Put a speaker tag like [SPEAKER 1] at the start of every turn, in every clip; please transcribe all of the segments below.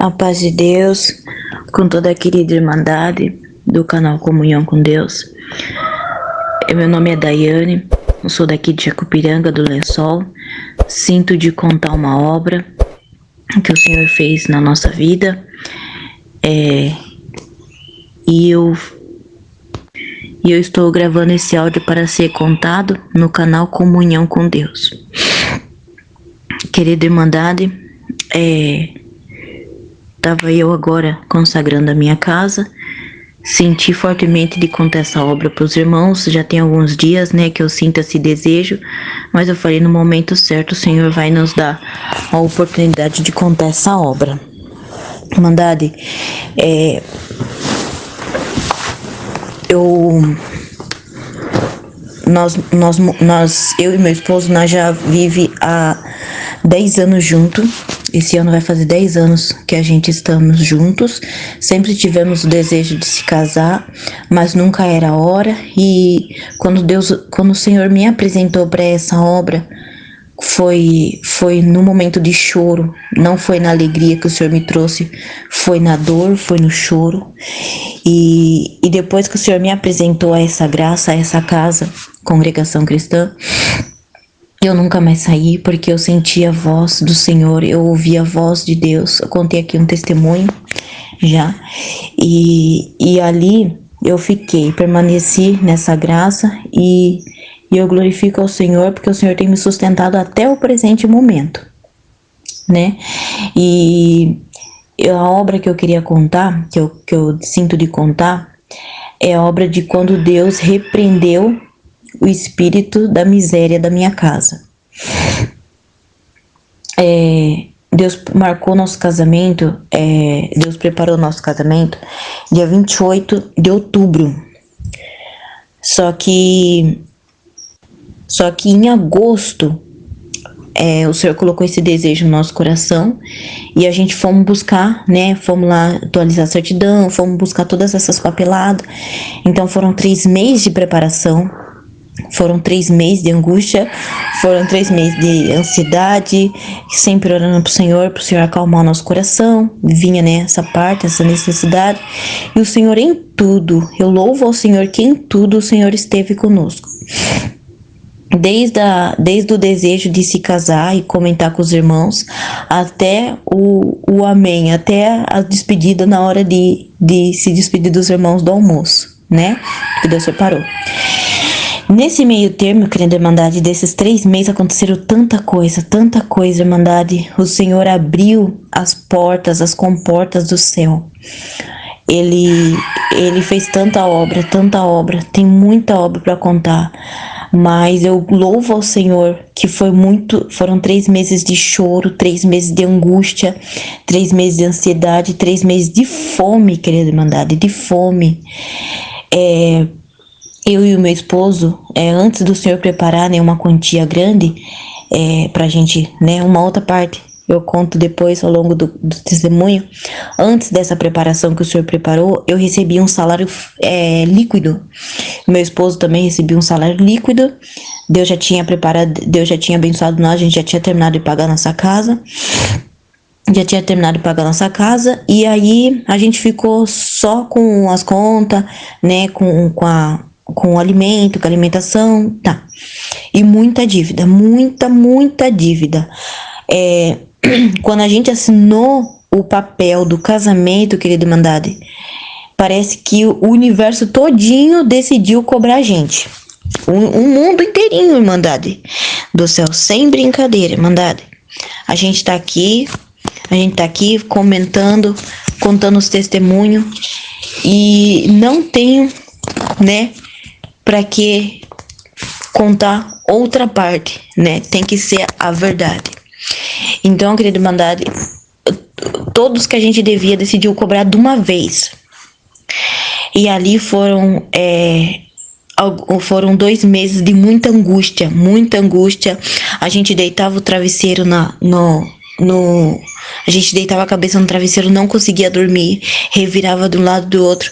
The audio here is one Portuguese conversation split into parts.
[SPEAKER 1] A paz de Deus, com toda a querida irmandade do canal Comunhão com Deus. Meu nome é Daiane, eu sou daqui de Jacupiranga do Lençol. Sinto de contar uma obra que o Senhor fez na nossa vida. E eu estou gravando esse áudio para ser contado no canal Comunhão com Deus. Querida irmandade, estava eu agora consagrando a minha casa. Senti fortemente de contar essa obra para os irmãos. Já tem alguns dias, que eu sinto esse desejo, mas eu falei, no momento certo o Senhor vai nos dar a oportunidade de contar essa obra. Irmandade, eu e meu esposo, nós já vive há 10 anos juntos. Esse ano vai fazer 10 anos que a gente estamos juntos. Sempre tivemos o desejo de se casar, mas nunca era a hora. E quando o Senhor me apresentou para essa obra, foi no momento de choro. Não foi na alegria que o Senhor me trouxe, foi na dor, foi no choro. E depois que o Senhor me apresentou a essa graça, a essa casa, congregação cristã, eu nunca mais saí, porque eu senti a voz do Senhor, eu ouvi a voz de Deus. Eu contei aqui um testemunho já, e ali eu permaneci nessa graça, e eu glorifico ao Senhor, porque o Senhor tem me sustentado até o presente momento, E a obra que eu queria contar, que eu sinto de contar, é a obra de quando Deus repreendeu o espírito da miséria da minha casa. Deus marcou nosso casamento, Deus preparou nosso casamento dia 28 de outubro. Só que em agosto, o Senhor colocou esse desejo no nosso coração e a gente fomos buscar, fomos lá atualizar a certidão, fomos buscar todas essas papeladas. Então foram 3 meses de preparação. Foram 3 meses de angústia, foram 3 meses de ansiedade, sempre orando pro Senhor acalmar o nosso coração. Vinha essa parte, essa necessidade. E o Senhor em tudo, eu louvo ao Senhor que em tudo o Senhor esteve conosco. Desde o desejo de se casar e comentar com os irmãos, até o amém, até a despedida na hora de se despedir dos irmãos do almoço, que Deus separou. Nesse meio termo, querida irmandade, desses 3 meses aconteceram tanta coisa, irmandade. O Senhor abriu as portas, as comportas do céu. Ele fez tanta obra, tem muita obra para contar. Mas eu louvo ao Senhor que foram 3 meses de choro, 3 meses de angústia, 3 meses de ansiedade, 3 meses de fome, querida irmandade, de fome. Eu e o meu esposo, antes do Senhor preparar uma quantia grande pra gente, uma outra parte, eu conto depois ao longo do testemunho. Antes dessa preparação que o Senhor preparou, eu recebi um salário líquido. Meu esposo também recebia um salário líquido. Deus já tinha preparado, Deus já tinha abençoado nós, a gente já tinha terminado de pagar nossa casa. E aí a gente ficou só com as contas, com o alimento, com a alimentação, tá. E muita dívida, muita dívida. Quando a gente assinou o papel do casamento, querida irmandade, parece que o universo todinho decidiu cobrar a gente. O mundo inteirinho, irmandade do céu, sem brincadeira, irmandade. A gente tá aqui comentando, contando os testemunhos, e não tenho, para que contar outra parte, Tem que ser a verdade. Então, querida irmandade, todos que a gente devia decidiu cobrar de uma vez. E ali foram 2 meses de muita angústia. A gente deitava o travesseiro a gente deitava a cabeça no travesseiro, não conseguia dormir, revirava de um lado do outro.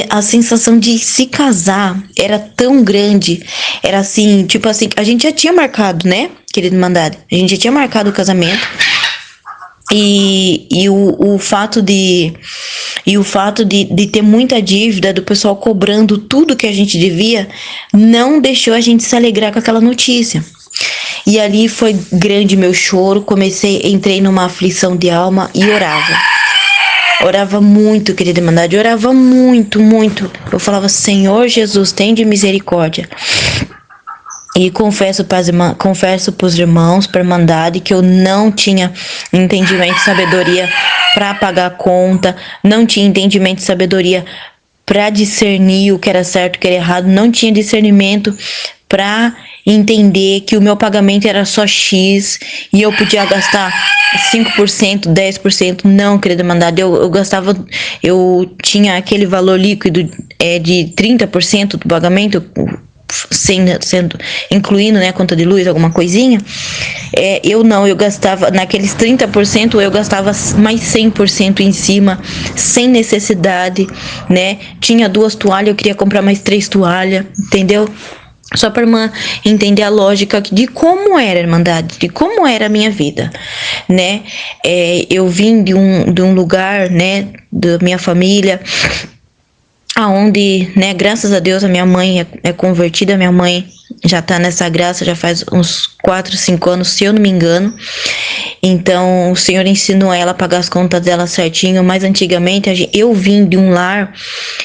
[SPEAKER 1] A sensação de se casar era tão grande, era assim, tipo assim, a gente já tinha marcado, querida irmandade, a gente já tinha marcado o casamento. E o fato de ter muita dívida, do pessoal cobrando tudo que a gente devia, não deixou a gente se alegrar com aquela notícia. E ali foi grande meu choro, entrei numa aflição de alma e orava. Orava muito, querida Irmandade, orava muito, muito. Eu falava, Senhor Jesus, tem de misericórdia. E confesso para os irmãos, para a Irmandade, que eu não tinha entendimento e sabedoria para pagar a conta, não tinha entendimento e sabedoria para discernir o que era certo e o que era errado, não tinha discernimento para entender que o meu pagamento era só X e eu podia gastar 5%, 10%. Não, querida Irmandade, eu tinha aquele valor líquido de 30% do pagamento, sendo incluindo, né, conta de luz, alguma coisinha. Eu gastava naqueles 30%, eu gastava mais 100% em cima, sem necessidade, né? Tinha 2 toalhas, eu queria comprar mais 3 toalhas, entendeu? Só para irmã entender a lógica de como era a Irmandade, de como era a minha vida, né? Eu vim de um lugar, né, da minha família, aonde, né, graças a Deus a minha mãe é convertida, minha mãe já tá nessa graça já faz uns 4, 5 anos, se eu não me engano. Então o Senhor ensinou ela a pagar as contas dela certinho, mas antigamente eu vim de um lar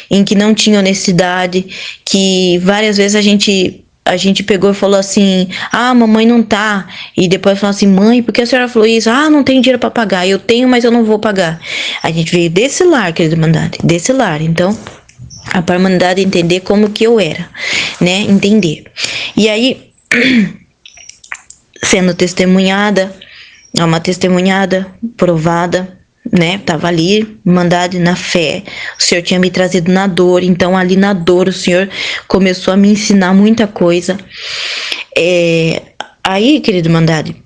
[SPEAKER 1] em que não tinha honestidade, que várias vezes a gente pegou e falou assim, mamãe não tá, e depois falou assim, mãe, por que a senhora falou isso? Não tenho dinheiro para pagar, eu tenho, mas eu não vou pagar. A gente veio desse lar, querida Irmandade, desse lar, então a Irmandade entender como que eu era, né, entender. E aí, sendo testemunhada, uma testemunhada provada, né, tava ali, Irmandade, na fé, o Senhor tinha me trazido na dor, então ali na dor o Senhor começou a me ensinar muita coisa. Aí, querida Irmandade,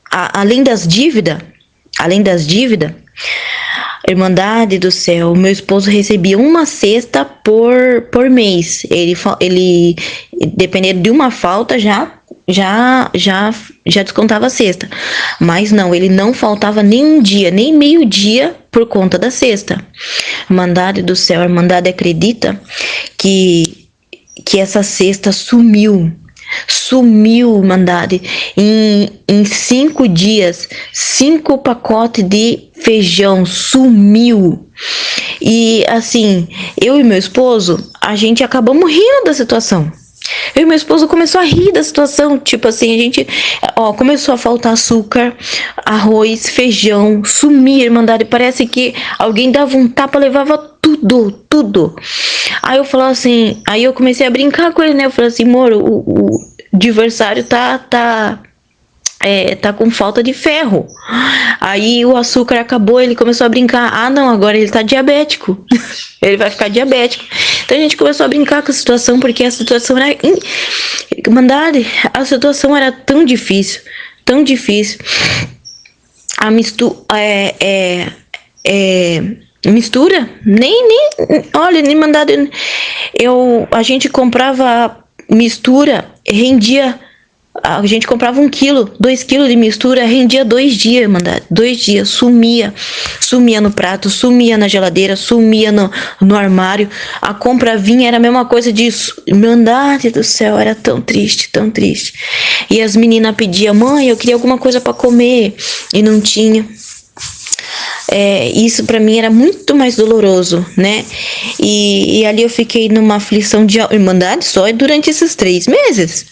[SPEAKER 1] além das dívidas, Irmandade do céu, meu esposo recebia uma cesta por mês. Ele dependendo de uma falta, já descontava a cesta. Mas não, ele não faltava nem um dia, nem meio dia por conta da cesta. Irmandade do céu, a Irmandade acredita que essa cesta sumiu, Irmandade, em 5 dias, 5 pacotes de feijão, sumiu. E assim, eu e meu esposo, a gente acabamos rindo da situação. Eu e meu esposo começou a rir da situação, tipo assim, a gente, começou a faltar açúcar, arroz, feijão, sumia, Irmandade, parece que alguém dava um tapa, levava tudo. Aí eu falava assim, aí eu comecei a brincar com ele, né, eu falei assim, amor, o adversário tá com falta de ferro. Aí o açúcar acabou, ele começou a brincar, não, agora ele tá diabético, ele vai ficar diabético. Então a gente começou a brincar com a situação, porque a situação era Irmandade, a situação era tão difícil, a mistura, olha, Irmandade, a gente comprava mistura, rendia. A gente comprava 1 quilo, 2 quilos de mistura, rendia 2 dias, Irmandade. 2 dias, sumia no prato, sumia na geladeira, sumia no armário. A compra vinha, era a mesma coisa disso. Irmandade do céu, era tão triste. E as meninas pediam, mãe, eu queria alguma coisa para comer, e não tinha. Isso para mim era muito mais doloroso, né? E ali eu fiquei numa aflição de Irmandade só durante esses 3 meses.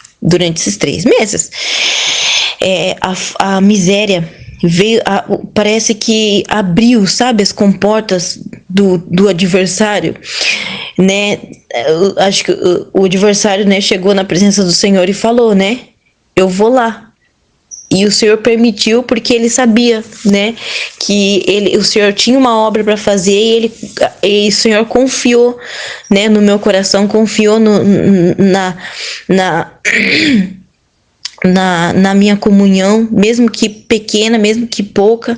[SPEAKER 1] A miséria veio, parece que abriu, sabe, as comportas do adversário, né? Acho que o adversário, né, chegou na presença do Senhor e falou, né, eu vou lá. E o Senhor permitiu porque ele sabia, né, que o Senhor tinha uma obra para fazer, e o Senhor confiou, né, no meu coração, confiou na minha comunhão, mesmo que pequena, mesmo que pouca,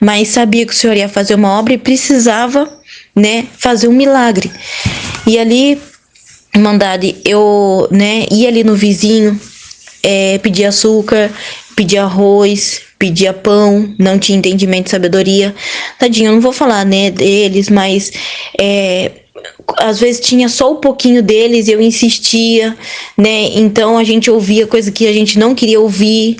[SPEAKER 1] mas sabia que o Senhor ia fazer uma obra e precisava, né, fazer um milagre. E ali, Irmandade, eu, né, ia ali no vizinho, pedir açúcar, pedia arroz, pedia pão, não tinha entendimento e sabedoria. Tadinho, eu não vou falar, né, deles, mas às vezes tinha só um pouquinho deles e eu insistia, né? Então a gente ouvia coisa que a gente não queria ouvir,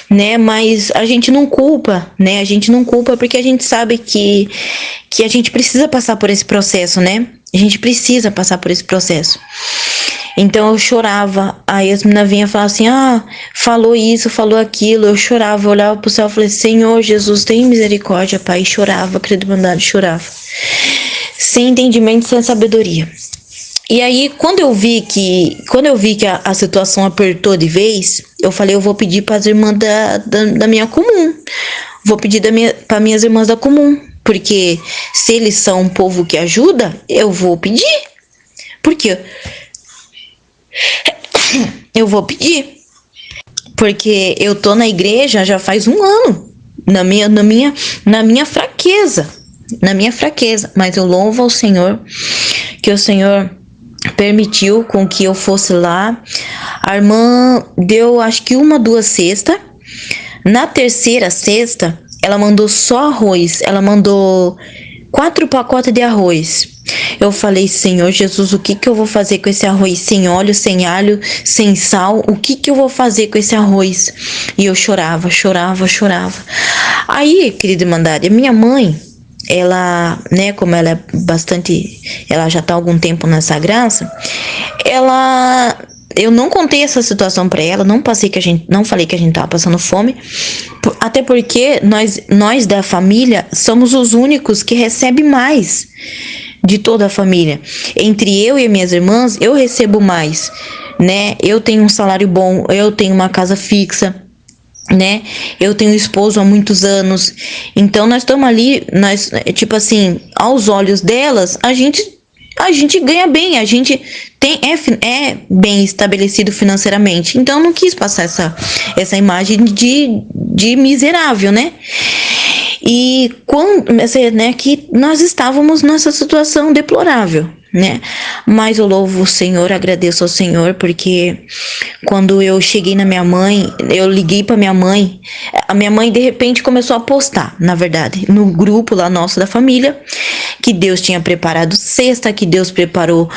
[SPEAKER 1] né? Mas a gente não culpa, né? A gente não culpa porque a gente sabe que a gente precisa passar por esse processo, né? A gente precisa passar por esse processo. Então eu chorava, aí as meninas vinham falar assim, falou isso, falou aquilo, eu chorava, eu olhava pro céu e falei, Senhor Jesus, tem misericórdia, Pai, e chorava, credibilidade, chorava. Sem entendimento, sem sabedoria. E aí, quando eu vi que a situação apertou de vez, eu falei, eu vou pedir para as irmãs da minha comum. Vou pedir para minhas irmãs da comum. Porque se eles são um povo que ajuda, eu vou pedir. Porque eu vou pedir. Porque eu tô na igreja já faz um ano. Na minha fraqueza. Na minha fraqueza, mas eu louvo ao Senhor, que o Senhor permitiu com que eu fosse lá. A irmã deu acho que 1, 2 cestas. Na terceira cesta, ela mandou só arroz, ela mandou 4 pacotes de arroz. Eu falei, Senhor Jesus, o que eu vou fazer com esse arroz sem óleo, sem alho, sem sal? O que eu vou fazer com esse arroz? E eu chorava. Aí, querida irmandade, minha mãe, ela, né, como ela é ela já tá há algum tempo nessa graça, eu não contei essa situação para ela, não falei que a gente tava passando fome, até porque nós da família somos os únicos que recebem mais de toda a família. Entre eu e minhas irmãs, eu recebo mais, né? Eu tenho um salário bom, eu tenho uma casa fixa, né? Eu tenho um esposo há muitos anos. Então nós estamos ali, tipo assim, aos olhos delas, a gente ganha bem, a gente é bem estabelecido financeiramente. Então eu não quis passar essa imagem de miserável, né? E né, que nós estávamos nessa situação deplorável, né? Mas eu louvo o Senhor, agradeço ao Senhor, porque quando eu cheguei na minha mãe, eu liguei para minha mãe, a minha mãe de repente começou a postar, na verdade, no grupo lá nosso da família, que Deus tinha preparado cesta, que Deus preparou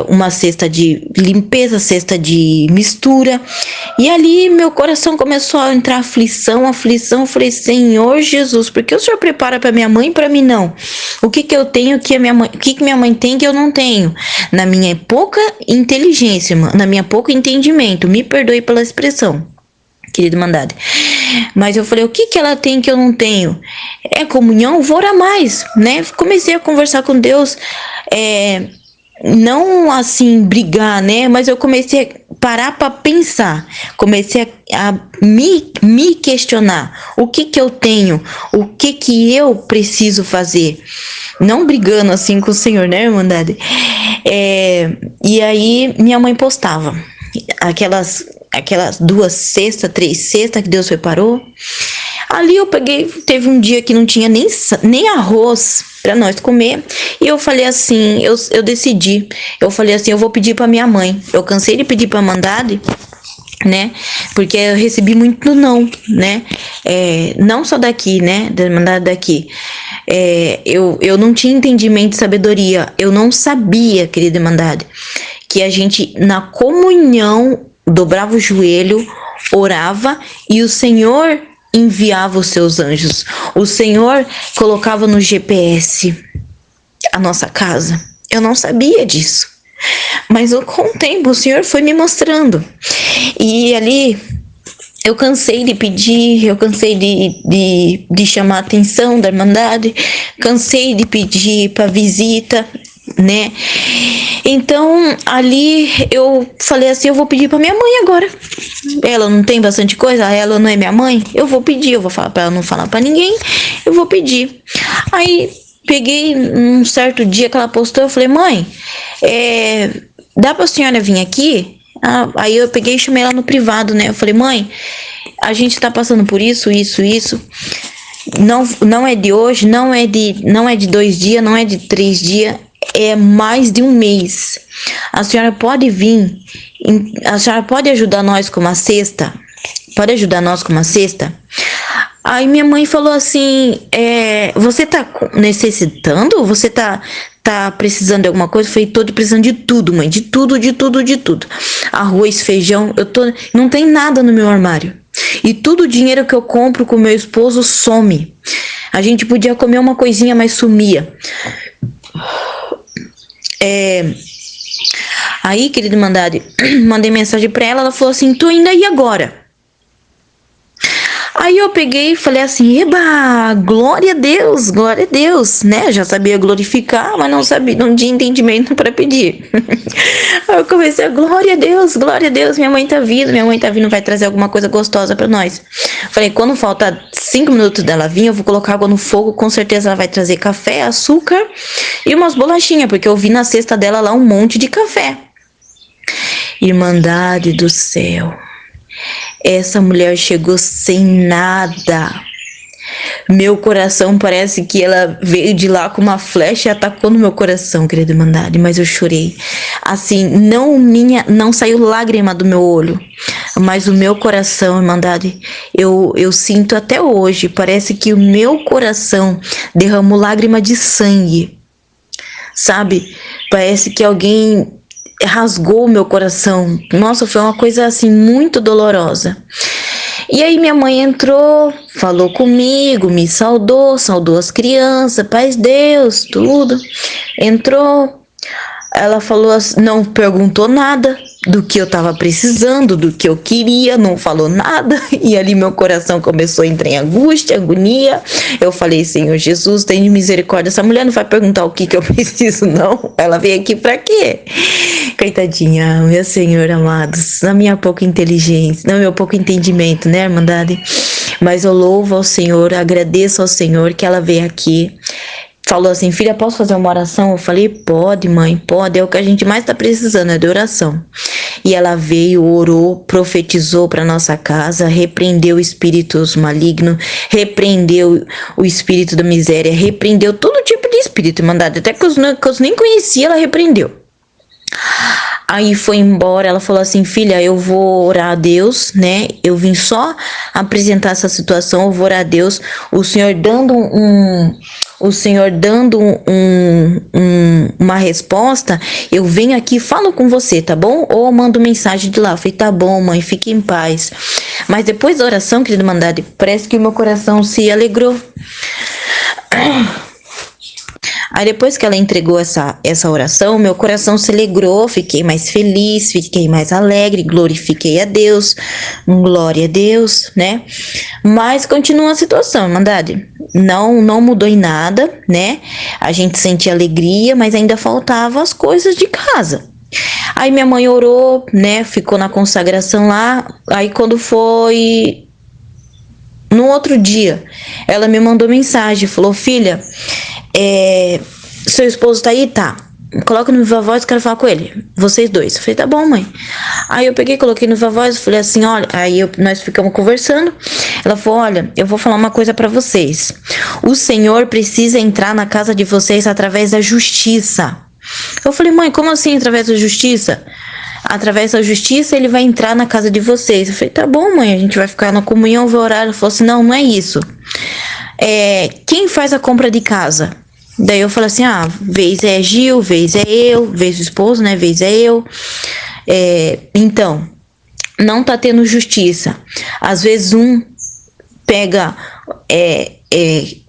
[SPEAKER 1] uma cesta de limpeza, cesta de mistura, e ali meu coração começou a entrar aflição, eu falei, Senhor Jesus, por que o Senhor prepara para minha mãe e para mim não? O que eu tenho que o que minha mãe tem que eu não tenho? Na minha pouca inteligência, na minha pouco entendimento, me perdoe pela expressão, querida irmandade. Mas eu falei, o que ela tem que eu não tenho? É comunhão? Vou orar mais, né? Comecei a conversar com Deus, não assim brigar, né? Mas eu comecei a parar para pensar, comecei a me questionar, o que eu tenho, o que eu preciso fazer, não brigando assim com o Senhor, né, irmandade? E aí minha mãe postava aquelas 2 cestas, 3 cestas que Deus preparou. Ali eu peguei, teve um dia que não tinha nem arroz para nós comer, e eu falei assim, eu decidi, eu falei assim, eu vou pedir para minha mãe. Eu cansei de pedir para Mandade, né? Porque eu recebi muito não, né? Não só daqui, né? Da Mandade daqui. Eu não tinha entendimento e sabedoria. Eu não sabia, querida Mandade, que a gente na comunhão dobrava o joelho, orava e o Senhor enviava os seus anjos. O Senhor colocava no GPS a nossa casa. Eu não sabia disso, mas com o tempo o Senhor foi me mostrando. E ali eu cansei de pedir, eu cansei de chamar a atenção da irmandade, cansei de pedir para visita, né? Então ali eu falei assim, eu vou pedir para minha mãe agora. Ela não tem bastante coisa, ela não é minha mãe, eu vou pedir, eu vou falar para ela não falar para ninguém, eu vou pedir. Aí peguei um certo dia que ela postou, eu falei, mãe, dá para a senhora vir aqui? Aí eu peguei e chamei ela no privado, né? Eu falei, mãe, a gente tá passando por isso. Não é de hoje, não é de 2 dias, não é de 3 dias, é mais de um mês. A senhora pode vir, a senhora pode ajudar nós com uma cesta pode ajudar nós com uma cesta? Aí minha mãe falou assim, você tá necessitando? Você tá precisando de alguma coisa? Eu falei, tô precisando de tudo, mãe, de tudo, de tudo, de tudo. Arroz, feijão, não tem nada no meu armário. E todo o dinheiro que eu compro com meu esposo some. A gente podia comer uma coisinha, mas sumia. Aí, querido mandade, mandei mensagem pra ela, ela falou assim, tô indo aí agora. Aí eu peguei e falei assim, eba, glória a Deus, né? Eu já sabia glorificar, mas não tinha entendimento para pedir. Aí eu comecei a glória a Deus, minha mãe tá vindo, vai trazer alguma coisa gostosa para nós. Falei, quando falta 5 minutos dela vir, eu vou colocar água no fogo, com certeza ela vai trazer café, açúcar e umas bolachinhas, porque eu vi na cesta dela lá um monte de café. Irmandade do céu. Essa mulher chegou sem nada. Meu coração parece que ela veio de lá com uma flecha e atacou no meu coração, querida irmandade, mas eu chorei. Assim, não saiu lágrima do meu olho, mas o meu coração, irmandade, eu sinto até hoje, parece que o meu coração derramou lágrima de sangue. Sabe? Parece que alguém rasgou o meu coração. Nossa, foi uma coisa assim muito dolorosa. E aí minha mãe entrou, falou comigo, me saudou as crianças, paz Deus, tudo. Entrou, ela falou assim, não perguntou nada do que eu tava precisando, do que eu queria, não falou nada. E ali meu coração começou a entrar em angústia, agonia. Eu falei, Senhor Jesus, tenha misericórdia. Essa mulher não vai perguntar o que eu preciso, não. Ela veio aqui pra quê? Coitadinha, meu Senhor amados, na minha pouca inteligência, no meu pouco entendimento, né, irmandade? Mas eu louvo ao Senhor, agradeço ao Senhor que ela veio aqui. Falou assim, filha, posso fazer uma oração? Eu falei, pode, mãe, pode. É o que a gente mais tá precisando, é de oração. E ela veio, orou, profetizou para nossa casa, repreendeu espíritos malignos, repreendeu o espírito da miséria, repreendeu todo tipo de espírito, mandado. Até que eu nem conhecia, ela repreendeu. Aí foi embora, ela falou assim, filha, eu vou orar a Deus, né? Eu vim só apresentar essa situação, eu vou orar a Deus. O Senhor dando uma resposta, eu venho aqui e falo com você, tá bom? Ou eu mando mensagem de lá. Eu falei, tá bom, mãe, fique em paz. Mas depois da oração, querido mandado, parece que o meu coração se alegrou. Aí depois que ela entregou essa oração, meu coração se alegrou, fiquei mais feliz, fiquei mais alegre, glorifiquei a Deus, glória a Deus, né? Mas continua a situação, irmandade. Não mudou em nada, né? A gente sentia alegria, mas ainda faltavam as coisas de casa. Aí minha mãe orou, né? Ficou na consagração lá. Aí quando foi no outro dia, ela me mandou mensagem, falou, filha, seu esposo tá aí? Tá. Coloca no Viva Voz, quero falar com ele. Vocês dois. Eu falei, tá bom, mãe. Aí eu peguei, coloquei no Viva Voz, falei assim, olha, nós ficamos conversando. Ela falou, olha, eu vou falar uma coisa pra vocês. O Senhor precisa entrar na casa de vocês através da justiça. Eu falei, mãe, como assim através da justiça? Através da justiça ele vai entrar na casa de vocês. Eu falei, tá bom, mãe, a gente vai ficar na comunhão, vai orar. Ela falou assim, não é isso. Quem faz a compra de casa? Daí eu falei assim, vez é Gil, vez é eu, vez o esposo, né, vez é eu. Então, não tá tendo justiça. Às vezes um pega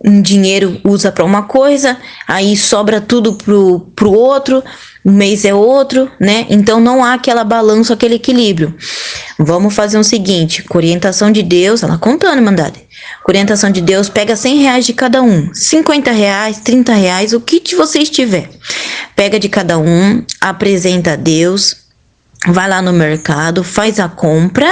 [SPEAKER 1] um dinheiro, usa para uma coisa, aí sobra tudo pro outro, o mês é outro, né? Então não há aquela balança, aquele equilíbrio. Vamos fazer o seguinte, com orientação de Deus, ela contando, mandada. Com orientação de Deus, pega R$100 de cada um, R$50, R$30, o que vocês tiver. Pega de cada um, apresenta a Deus, vai lá no mercado, faz a compra,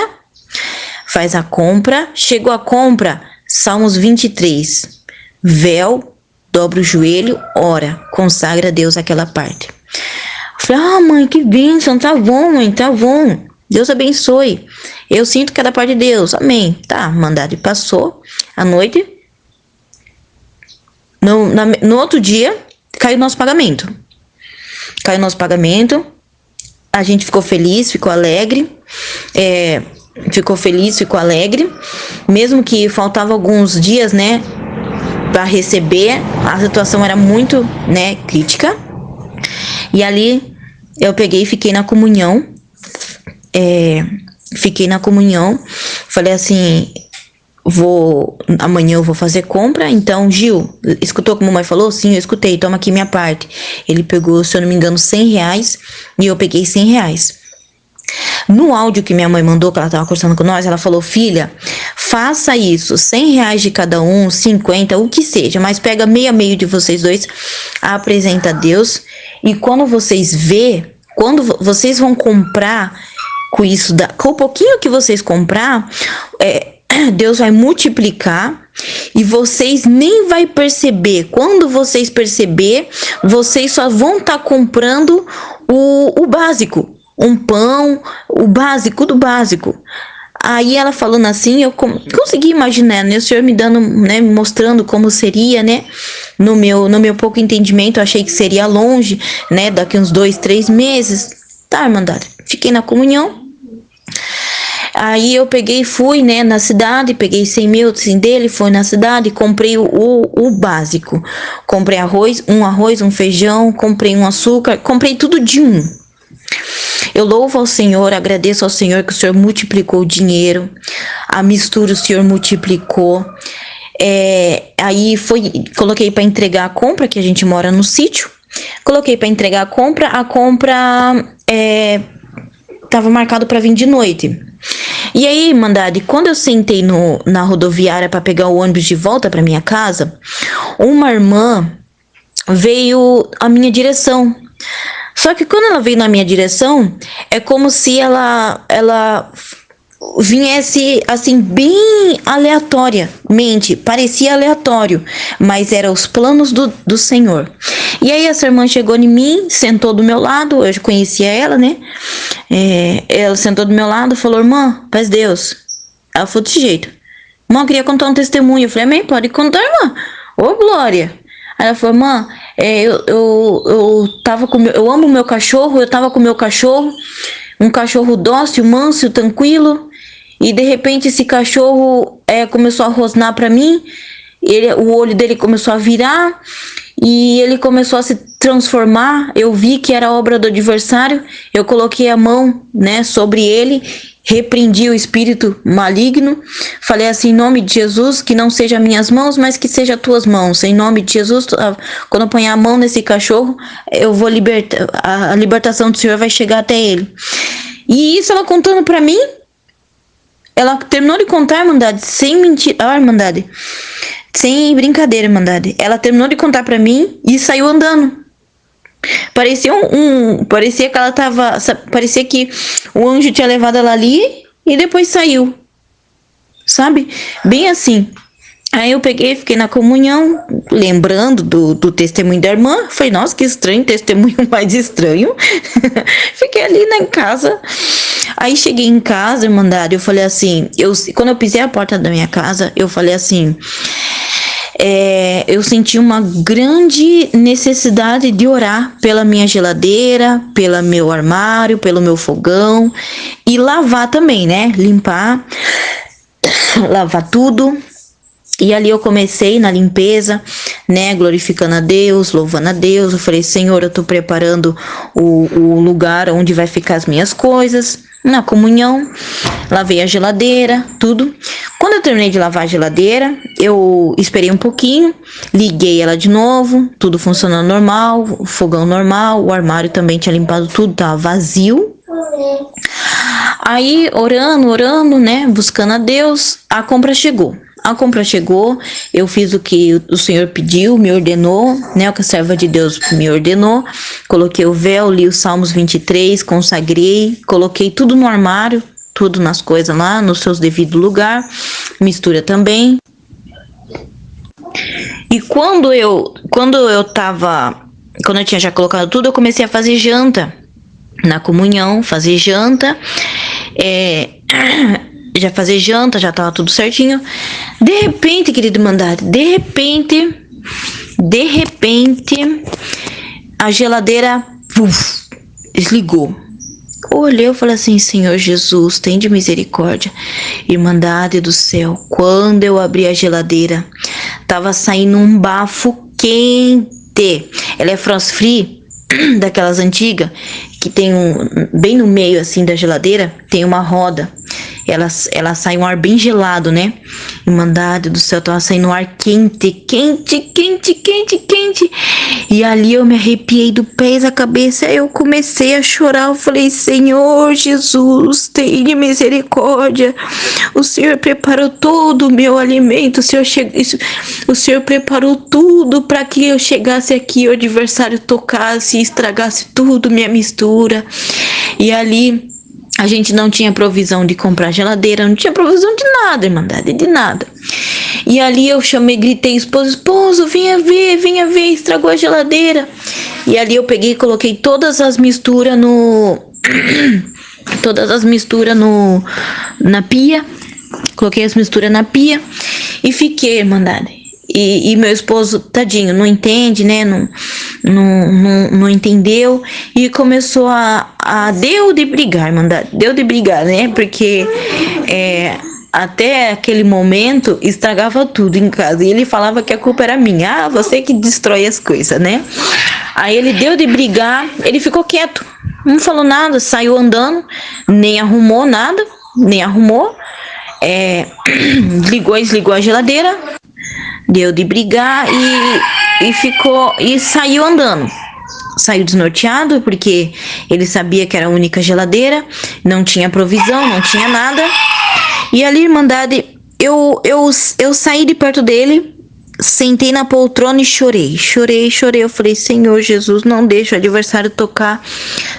[SPEAKER 1] chegou a compra, Salmos 23, véu, dobra o joelho, ora, consagra a Deus aquela parte. Eu falei, mãe, que bênção, tá bom, mãe, tá bom, Deus abençoe, eu sinto que é da parte de Deus, amém. Tá, mandado e passou a noite, no outro dia, caiu nosso pagamento, a gente ficou feliz, ficou alegre, ficou feliz, ficou alegre, mesmo que faltava alguns dias, né, para receber. A situação era muito, né, crítica. E ali eu peguei e fiquei na comunhão. Falei assim, amanhã eu vou fazer compra. Então, Gil, escutou como a mãe falou? Sim, eu escutei, toma aqui minha parte. Ele pegou, se eu não me engano, R$100 e eu peguei R$100. No áudio que minha mãe mandou, que ela estava conversando com nós, ela falou: filha, faça isso, R$100 de cada um, 50, o que seja, mas pega meio a meio de vocês dois, apresenta a Deus, e quando vocês vocês vão comprar com isso, com o pouquinho que vocês comprar, Deus vai multiplicar e vocês nem vai perceber. Quando vocês perceber, vocês só vão estar comprando o básico. Um pão, o básico do básico. Aí ela falando assim, eu consegui imaginar, né? O Senhor me dando, né? Me mostrando como seria, né? No meu pouco entendimento, eu achei que seria longe, né? Daqui uns 2, 3 meses. Tá, irmandade. Fiquei na comunhão. Aí eu peguei e fui, né? Na cidade, peguei 100 mil assim, dele, fui na cidade, comprei o básico. Comprei arroz, um feijão, comprei um açúcar, comprei tudo de um. Eu louvo ao Senhor, agradeço ao Senhor que o Senhor multiplicou o dinheiro, a mistura o Senhor multiplicou. Aí coloquei para entregar a compra, que a gente mora no sítio. Coloquei para entregar a compra estava marcado para vir de noite. E aí, Mandade, quando eu sentei na rodoviária para pegar o ônibus de volta para minha casa, uma irmã veio à minha direção. Só que quando ela veio na minha direção, é como se ela viesse assim bem aleatoriamente, parecia aleatório, mas eram os planos do Senhor. E aí essa irmã chegou em mim, sentou do meu lado, eu já conhecia ela, né? Ela sentou do meu lado e falou: irmã, paz Deus. Ela falou desse jeito: irmã, eu queria contar um testemunho. Eu falei: amém, pode contar, irmã. Ô, glória. Aí ela falou: irmã, eu amo meu cachorro, eu tava com meu cachorro, um cachorro dócil, manso, tranquilo, e de repente esse cachorro começou a rosnar pra mim, o olho dele começou a virar, e ele começou a se transformar. Eu vi que era obra do adversário, eu coloquei a mão, né, sobre ele, repreendi o espírito maligno, falei assim: em nome de Jesus, que não seja minhas mãos, mas que seja tuas mãos. Em nome de Jesus, quando eu ponhar a mão nesse cachorro, eu vou a libertação do Senhor vai chegar até ele. E isso ela contando pra mim, ela terminou de contar, Irmandade, sem mentira, Irmandade, sem brincadeira, Irmandade. Ela terminou de contar pra mim e saiu andando. Parecia que ela tava, parecia que o anjo tinha levado ela ali e depois saiu, sabe? Bem assim. Aí eu peguei, fiquei na comunhão, lembrando do testemunho da irmã. Falei: nossa, que estranho, testemunho mais estranho. Fiquei ali na casa. Aí cheguei em casa, Irmandade, eu falei assim, quando eu pisei a porta da minha casa, eu falei assim: eu senti uma grande necessidade de orar pela minha geladeira, pelo meu armário, pelo meu fogão, e lavar também, né? Limpar, lavar tudo. E ali eu comecei na limpeza, né? Glorificando a Deus, louvando a Deus. Eu falei: Senhor, eu tô preparando o lugar onde vai ficar as minhas coisas. Na comunhão, lavei a geladeira, tudo. Quando eu terminei de lavar a geladeira, eu esperei um pouquinho, liguei ela de novo, tudo funcionando normal, o fogão normal, o armário também tinha limpado tudo, tava vazio. Aí, orando, né, buscando a Deus, a compra chegou. Eu fiz o que o Senhor pediu, me ordenou, né? O que a serva de Deus me ordenou. Coloquei o véu, li os Salmos 23, consagrei, coloquei tudo no armário, tudo nas coisas lá, nos seus devidos lugar, mistura também. E quando eu tinha já colocado tudo, eu comecei a fazer janta na comunhão, já tava tudo certinho. De repente, querido Mandade, a geladeira desligou. Olhei, eu falei assim, Senhor Jesus, tem de misericórdia. Irmandade do céu, quando eu abri a geladeira, tava saindo um bafo quente. Ela é frost free, daquelas antigas, que tem bem no meio assim da geladeira, tem uma roda. Ela sai um ar bem gelado, né? Irmandade do céu, tava saindo um ar quente, quente, quente, quente, quente. E ali eu me arrepiei do pés à cabeça. Eu comecei a chorar. Eu falei, Senhor Jesus, tenha misericórdia. O Senhor preparou todo o meu alimento. O Senhor preparou tudo para que eu chegasse aqui, o adversário tocasse e estragasse tudo, minha mistura. E ali a gente não tinha provisão de comprar geladeira, não tinha provisão de nada, irmandade, de nada. E ali eu chamei, gritei, esposo, venha ver, estragou a geladeira. E ali eu peguei e coloquei todas as misturas na pia. Coloquei as misturas na pia e fiquei, irmandade. E meu esposo, tadinho, não entende, né? Não entendeu. E começou deu de brigar, irmandade. Deu de brigar, né? Porque até aquele momento estragava tudo em casa. E ele falava que a culpa era minha. Ah, você que destrói as coisas, né? Aí ele deu de brigar, ele ficou quieto. Não falou nada, saiu andando, nem arrumou nada, desligou a geladeira. Deu de brigar e saiu andando. Saiu desnorteado porque ele sabia que era a única geladeira, não tinha provisão, não tinha nada. E ali, irmandade, eu saí de perto dele, sentei na poltrona e chorei. Eu falei, Senhor Jesus, não deixa o adversário tocar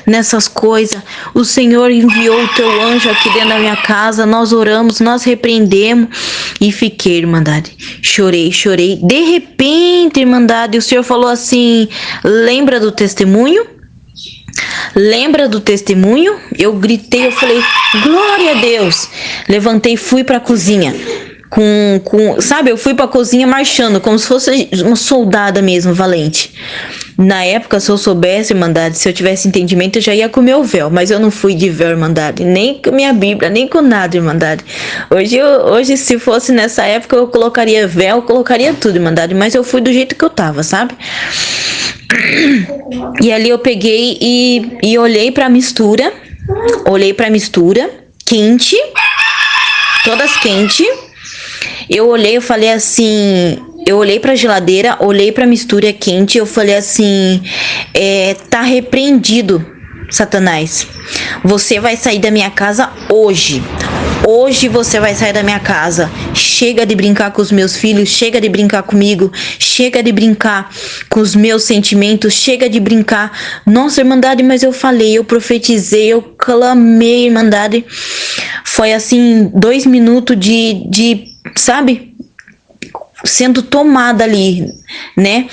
[SPEAKER 1] nessas coisas. O Senhor enviou o teu anjo aqui dentro da minha casa, nós oramos, nós repreendemos e fiquei, irmandade. Chorei. De repente, irmandade, o Senhor falou assim, lembra do testemunho? Eu gritei, eu falei, glória a Deus. Levantei e fui pra cozinha. Sabe, eu fui pra cozinha marchando, como se fosse uma soldada mesmo, valente. Na época, se eu soubesse, irmandade, se eu tivesse entendimento, eu já ia com meu véu, mas eu não fui de véu, irmandade, nem com minha Bíblia, nem com nada, irmandade. Hoje, se fosse nessa época, eu colocaria véu, colocaria tudo, irmandade, mas eu fui do jeito que eu tava, sabe? E ali eu peguei e olhei pra mistura, quente, todas quentes. Eu olhei, eu falei assim, eu olhei pra geladeira, olhei pra mistura quente, eu falei assim, tá repreendido, Satanás. Você vai sair da minha casa hoje. Hoje você vai sair da minha casa. Chega de brincar com os meus filhos, chega de brincar comigo, chega de brincar com os meus sentimentos, chega de brincar. Nossa, irmandade, mas eu falei, eu profetizei, eu clamei, irmandade. Foi assim, 2 minutos de sabe, sendo tomada ali, né?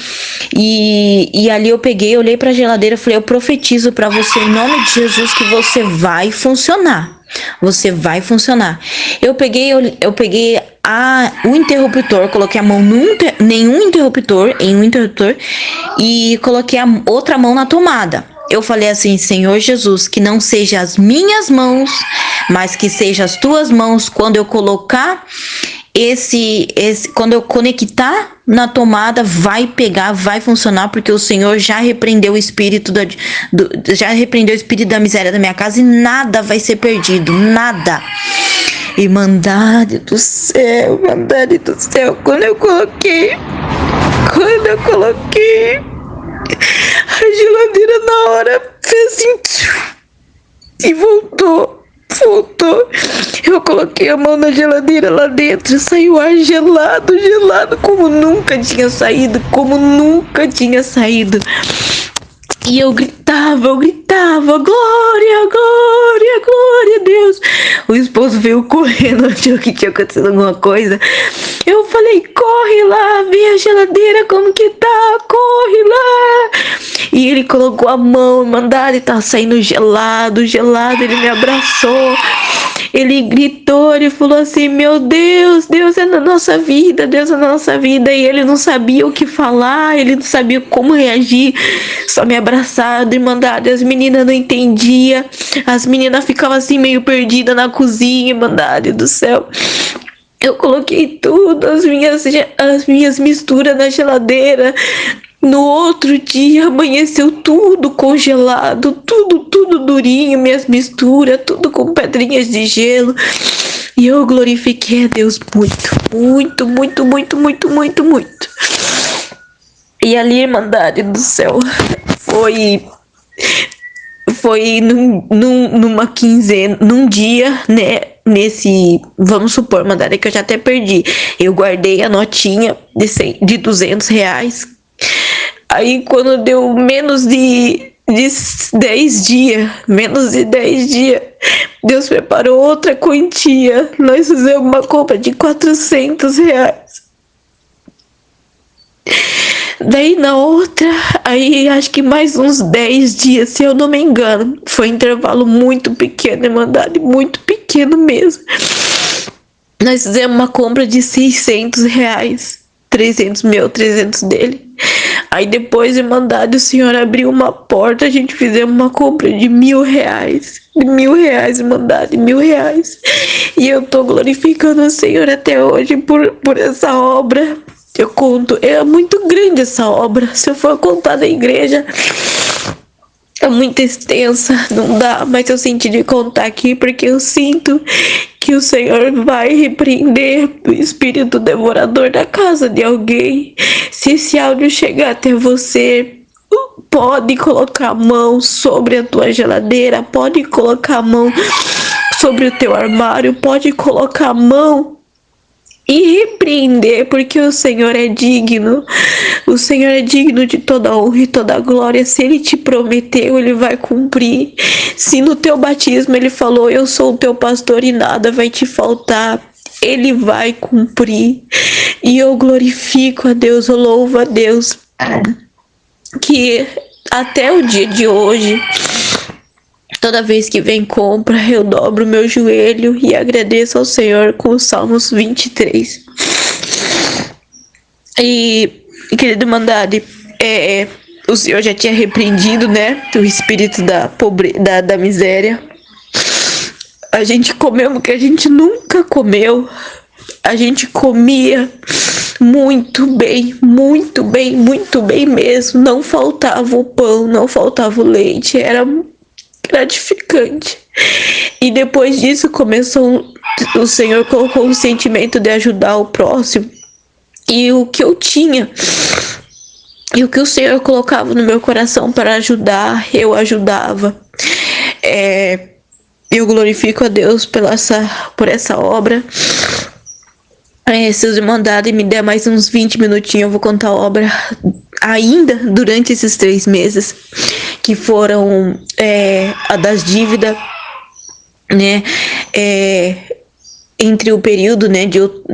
[SPEAKER 1] E ali eu peguei, olhei pra geladeira, falei, eu profetizo pra você em nome de Jesus que você vai funcionar. Você vai funcionar. Eu peguei o interruptor, coloquei a mão em um interruptor e coloquei a outra mão na tomada. Eu falei assim, Senhor Jesus, que não seja as minhas mãos, mas que seja as tuas mãos quando eu colocar quando eu conectar na tomada, vai pegar, vai funcionar, porque o Senhor já repreendeu o espírito da miséria da minha casa e nada vai ser perdido, nada. Irmandade do céu, quando eu coloquei a geladeira na hora fez assim e voltou. Eu coloquei a mão na geladeira lá dentro, saiu ar gelado, como nunca tinha saído. E eu gritava, glória a Deus. O esposo veio correndo, achou que tinha acontecido alguma coisa. Eu falei, corre lá, vê a geladeira como que tá, corre lá. E ele colocou a mão, mandado, e tá saindo gelado, ele me abraçou. Ele gritou, ele falou assim, meu Deus, Deus é na nossa vida. E ele não sabia o que falar, ele não sabia como reagir, só me abraçado, irmandade. As meninas meninas não entendiam, as meninas ficavam assim meio perdidas na cozinha, Irmandade do céu. Eu coloquei tudo, as minhas misturas na geladeira. No outro dia amanheceu tudo congelado, tudo durinho, minhas misturas, tudo com pedrinhas de gelo. E eu glorifiquei a Deus muito. E ali, Irmandade do céu, foi numa quinzena, num dia, né? Vamos supor, Irmandade, que eu já até perdi. Eu guardei a notinha de 200 reais. Aí quando deu menos de 10 dias, Deus preparou outra quantia. Nós fizemos uma compra de 400 reais. Daí na outra, aí acho que mais uns 10 dias, se eu não me engano. Foi um intervalo muito pequeno, Irmandade, muito pequeno mesmo. Nós fizemos uma compra de 600 reais. 300 meu, 300 dele. Aí depois, Irmandade, o Senhor abriu uma porta, a gente fizemos uma compra de 1.000 reais. Irmandade, 1.000 reais. E eu tô glorificando o Senhor até hoje por essa obra. Eu conto, é muito grande essa obra. Se eu for contar da igreja, é muito extensa, não dá, mas eu senti de contar aqui porque eu sinto que o Senhor vai repreender o espírito devorador da casa de alguém. Se esse áudio chegar até você, pode colocar a mão sobre a tua geladeira, pode colocar a mão sobre o teu armário, pode colocar a mão e repreender, porque o Senhor é digno. O Senhor é digno de toda honra e toda glória. Se Ele te prometeu, Ele vai cumprir. Se no teu batismo Ele falou, eu sou o teu pastor e nada vai te faltar, Ele vai cumprir. E eu glorifico a Deus, eu louvo a Deus, que até o dia de hoje, toda vez que vem compra, eu dobro meu joelho e agradeço ao Senhor com os Salmos 23. E, querido Irmandade, o Senhor já tinha repreendido, né, o espírito da miséria. A gente comeu o que a gente nunca comeu. A gente comia muito bem mesmo. Não faltava o pão, não faltava o leite. Era gratificante. E depois disso o Senhor colocou um sentimento de ajudar o próximo. E o que eu tinha, e o que o Senhor colocava no meu coração para ajudar, eu ajudava. Eu glorifico a Deus por essa obra. Se os Irmandade me der mais uns 20 minutinhos, eu vou contar a obra ainda durante esses 3 meses, que foram a das dívidas, né? Entre o período, né,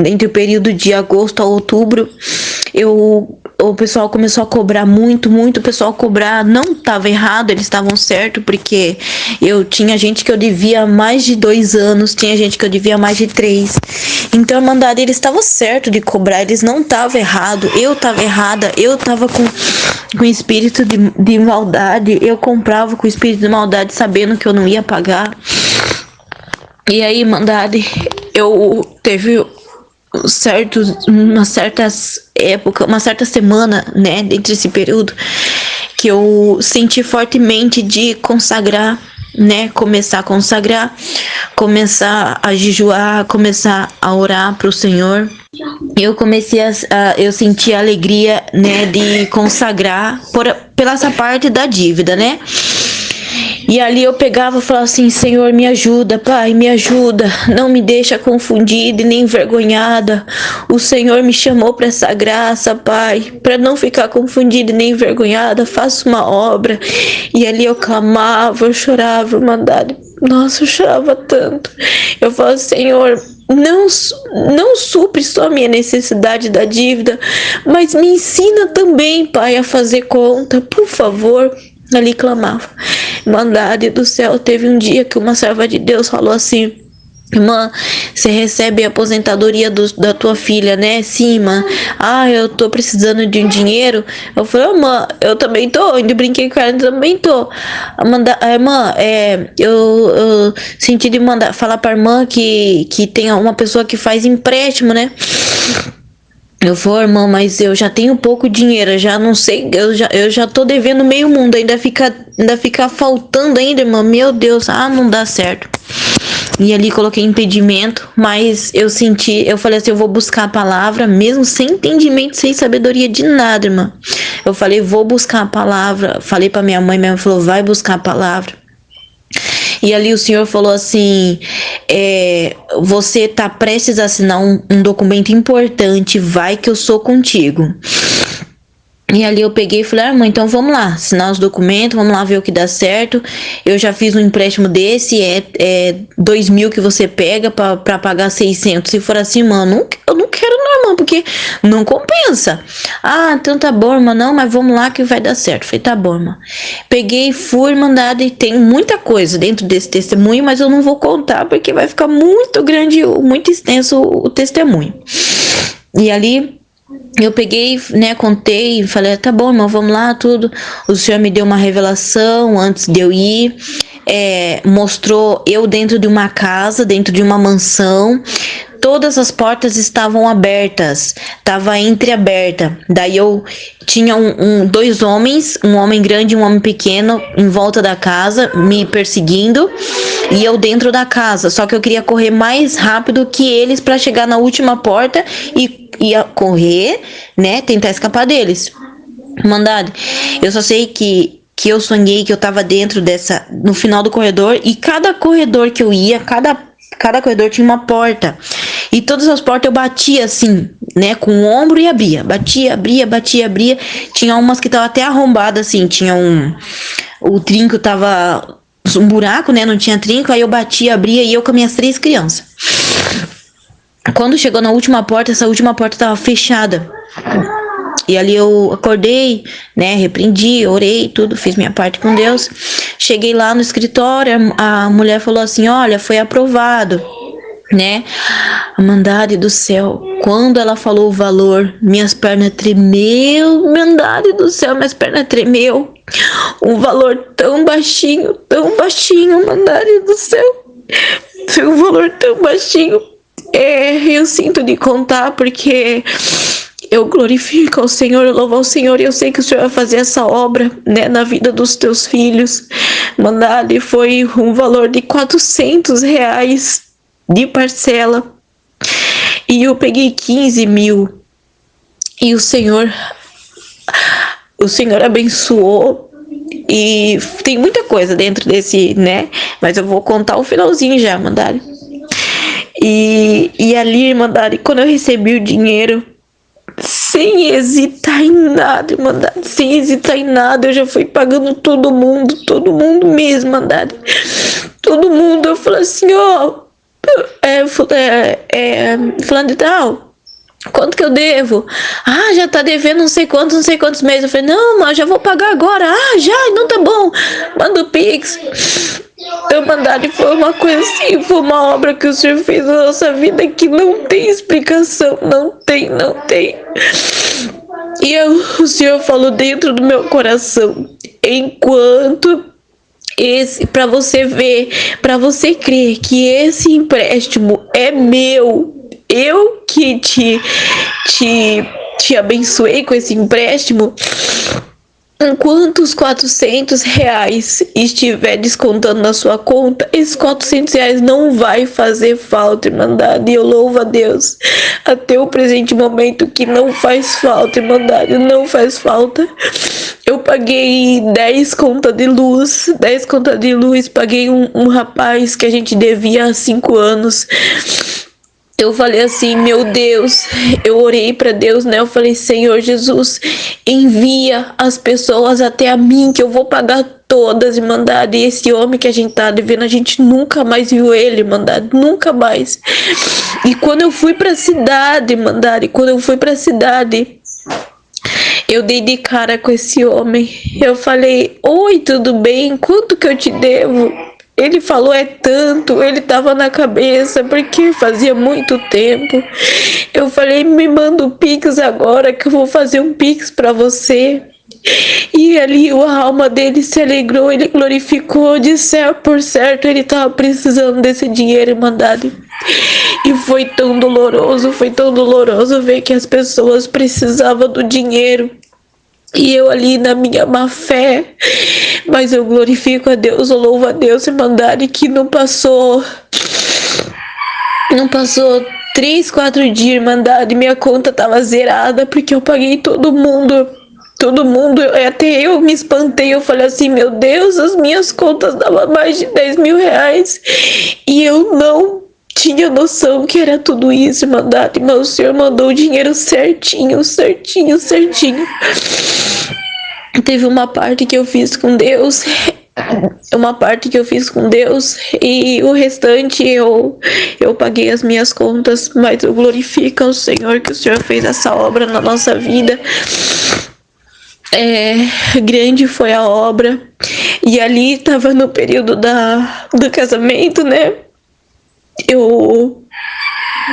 [SPEAKER 1] entre o período de agosto a outubro, o pessoal começou a cobrar muito, o pessoal cobrar, não estava errado, eles estavam certo, porque eu tinha gente que eu devia mais de 2 anos, tinha gente que eu devia mais de 3. Então, Irmandade, eles estavam certo de cobrar, eles não estavam errado, eu estava errada, eu estava com espírito de maldade, eu comprava com espírito de maldade, sabendo que eu não ia pagar. E aí, Irmandade, eu teve uma certa semana, né, dentro desse período, que eu senti fortemente de consagrar, né, começar a consagrar, começar a jejuar, começar a orar para o Senhor. Eu comecei eu senti a alegria, né, de consagrar pela essa parte da dívida, né? E ali eu pegava e falava assim, Senhor, me ajuda, Pai, me ajuda, não me deixa confundida e nem envergonhada. O Senhor me chamou para essa graça, Pai, para não ficar confundida e nem envergonhada, faça uma obra. E ali eu clamava, eu chorava, Irmandade. Nossa, eu chorava tanto. Eu falava, Senhor, não supre só a minha necessidade da dívida, mas me ensina também, Pai, a fazer conta, por favor. Ali clamava. Irmandade do céu, teve um dia que uma serva de Deus falou assim,
[SPEAKER 2] Irmã, você recebe a aposentadoria da tua filha, né? Sim, irmã. Ah, eu tô precisando de um dinheiro. Eu falei, irmã, eu também tô. Ainda brinquei com ela, eu também tô. Irmã, eu senti de falar pra irmã que tem uma pessoa que faz empréstimo, né? Eu vou, irmão, mas eu já tenho pouco dinheiro, eu já não sei, eu já tô devendo meio mundo, ainda fica faltando ainda, irmão. Meu Deus, não dá certo. E ali coloquei impedimento, mas eu falei assim, eu vou buscar a palavra, mesmo sem entendimento, sem sabedoria de nada, irmã. Eu falei, vou buscar a palavra, falei pra minha mãe falou, vai buscar a palavra. E ali o senhor falou assim, você tá prestes a assinar um documento importante, vai que eu sou contigo. E ali eu peguei e falei, mãe, então vamos lá, assinar os documentos, vamos lá ver o que dá certo. Eu já fiz um empréstimo desse, 2.000 que você pega pra pagar 600. Se for assim, mano, eu não quero não, irmã, porque não compensa. Então tá bom, irmã, não, mas vamos lá que vai dar certo. Falei, tá bom, irmã. Peguei, fui mandada e tem muita coisa dentro desse testemunho, mas eu não vou contar porque vai ficar muito grande, muito extenso o testemunho. E ali eu peguei, né, contei, falei, tá bom, irmão, vamos lá, tudo. O senhor me deu uma revelação antes de eu ir, mostrou eu dentro de uma casa, dentro de uma mansão. Todas as portas estavam abertas, estava entreaberta. Daí eu tinha dois homens, um homem grande e um homem pequeno, em volta da casa, me perseguindo, e eu dentro da casa. Só que eu queria correr mais rápido que eles para chegar na última porta e ia correr, né, tentar escapar deles. Mandado. Eu só sei que eu sonhei que eu tava dentro no final do corredor, e cada corredor que eu ia, cada corredor tinha uma porta. E todas as portas eu batia assim, né, com o ombro e abria. Batia, abria, batia, abria. Tinha umas que tava até arrombadas assim, tinha o trinco tava um buraco, né, não tinha trinco, aí eu batia, abria, e eu com minhas 3 crianças. Quando chegou na última porta, essa última porta tava fechada. E ali eu acordei, né, repreendi, orei, tudo, fiz minha parte com Deus. Cheguei lá no escritório, a mulher falou assim, olha, foi aprovado, né? Mandade do céu, quando ela falou o valor, minhas pernas tremeu, Mandade do céu, minhas pernas tremeu. Um valor tão baixinho, Mandade do céu. Foi um valor tão baixinho. Eu sinto de contar porque eu glorifico ao Senhor, eu louvo ao Senhor, e eu sei que o Senhor vai fazer essa obra, né, na vida dos teus filhos. Mandado, foi um valor de R$400 de parcela, e eu peguei 15 mil, e o Senhor abençoou. E tem muita coisa dentro desse, né, mas eu vou contar o finalzinho já, Mandado. E ali, Irmandade, quando eu recebi o dinheiro, sem hesitar em nada, Irmandade, sem hesitar em nada, eu já fui pagando todo mundo mesmo, Irmandade. Todo mundo, eu falei assim, falando de tal, quanto que eu devo? Já tá devendo não sei quantos meses. Eu falei, não, mas já vou pagar agora. Já, não tá bom. Manda o Pix. Irmandade, foi uma coisa assim, foi uma obra que o Senhor fez na nossa vida que não tem explicação, não tem. E o Senhor falou dentro do meu coração, enquanto para você ver, para você crer que esse empréstimo é meu, eu que te abençoei com esse empréstimo. Enquanto os R$400 estiver descontando na sua conta, esses R$400 não vai fazer falta, Irmandade. E eu louvo a Deus até o presente momento que não faz falta, Irmandade, não faz falta. Eu paguei 10 contas de luz, paguei um rapaz que a gente devia há 5 anos. Eu falei assim, meu Deus, eu orei para Deus, né? Eu falei, Senhor Jesus, envia as pessoas até a mim, que eu vou pagar todas, Irmandade. E esse homem que a gente tá devendo, a gente nunca mais viu ele, Irmandade, nunca mais. E quando eu fui pra cidade, Irmandade, eu dei de cara com esse homem. Eu falei, oi, tudo bem? Quanto que eu te devo? Ele falou é tanto, ele tava na cabeça, porque fazia muito tempo. Eu falei, me manda o Pix agora, que eu vou fazer um Pix pra você. E ali a alma dele se alegrou, ele glorificou, de céu por certo, ele tava precisando desse dinheiro, Irmandade. E foi tão doloroso ver que as pessoas precisavam do dinheiro. E eu ali na minha má fé, mas eu glorifico a Deus, eu louvo a Deus, Irmandade, que não passou 3, 4 dias, Irmandade, minha conta tava zerada, porque eu paguei todo mundo, até eu me espantei, eu falei assim, meu Deus, as minhas contas davam mais de 10 mil reais, e eu não tinha noção que era tudo isso, Irmandade, mas o Senhor mandou o dinheiro certinho. Teve uma parte que eu fiz com Deus, e o restante eu paguei as minhas contas, mas eu glorifico ao Senhor que o Senhor fez essa obra na nossa vida. Grande foi a obra, e ali estava no período do casamento, né?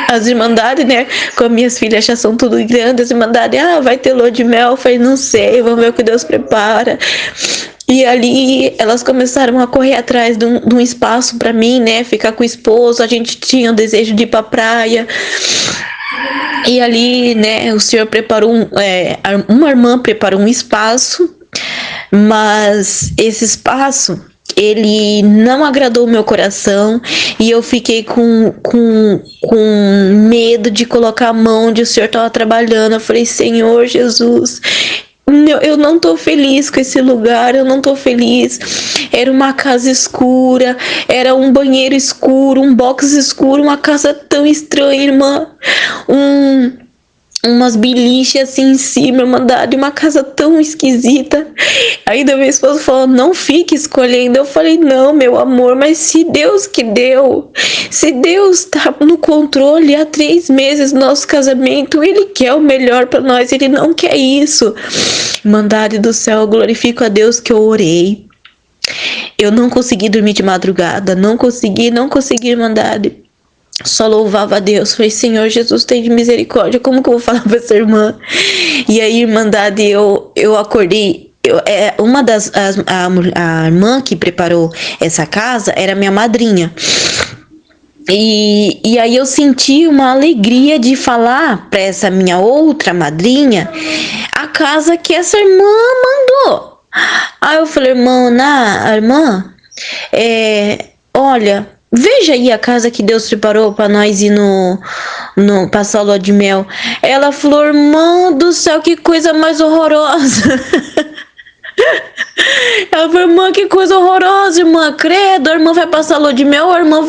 [SPEAKER 2] As Irmandades, né, com as minhas filhas já são tudo grandes, as Irmandades, vai ter lua de mel, eu falei, não sei, vamos ver o que Deus prepara. E ali elas começaram a correr atrás de um espaço para mim, né, ficar com o esposo, a gente tinha o desejo de ir pra praia. E ali, né, o Senhor preparou, uma irmã preparou um espaço, mas esse espaço, ele não agradou o meu coração, e eu fiquei com medo de colocar a mão onde o Senhor estava trabalhando. Eu falei, Senhor Jesus, eu não tô feliz com esse lugar, eu não tô feliz. Era uma casa escura, era um banheiro escuro, um box escuro, uma casa tão estranha, irmã. Umas biliches assim em cima, Irmandade, uma casa tão esquisita. Ainda meu esposo falou, não fique escolhendo. Eu falei, não, meu amor, mas se Deus que deu, se Deus tá no controle há 3 meses do nosso casamento, Ele quer o melhor para nós, Ele não quer isso. Irmandade do céu, eu glorifico a Deus que eu orei. Eu não consegui dormir de madrugada, não consegui, Irmandade. Só louvava a Deus, falei, Senhor Jesus, tem de misericórdia, como que eu vou falar pra essa irmã? E aí, Irmandade, eu acordei, a irmã que preparou essa casa era minha madrinha. E aí eu senti uma alegria de falar pra essa minha outra madrinha a casa que essa irmã mandou. Aí eu falei, irmã, olha, veja aí a casa que Deus preparou para nós ir no passar lua de mel. Ela falou, irmã do céu, que coisa mais horrorosa. Ela falou, irmã, que coisa horrorosa, irmã, credo, a irmã vai passar lua de mel, a irmã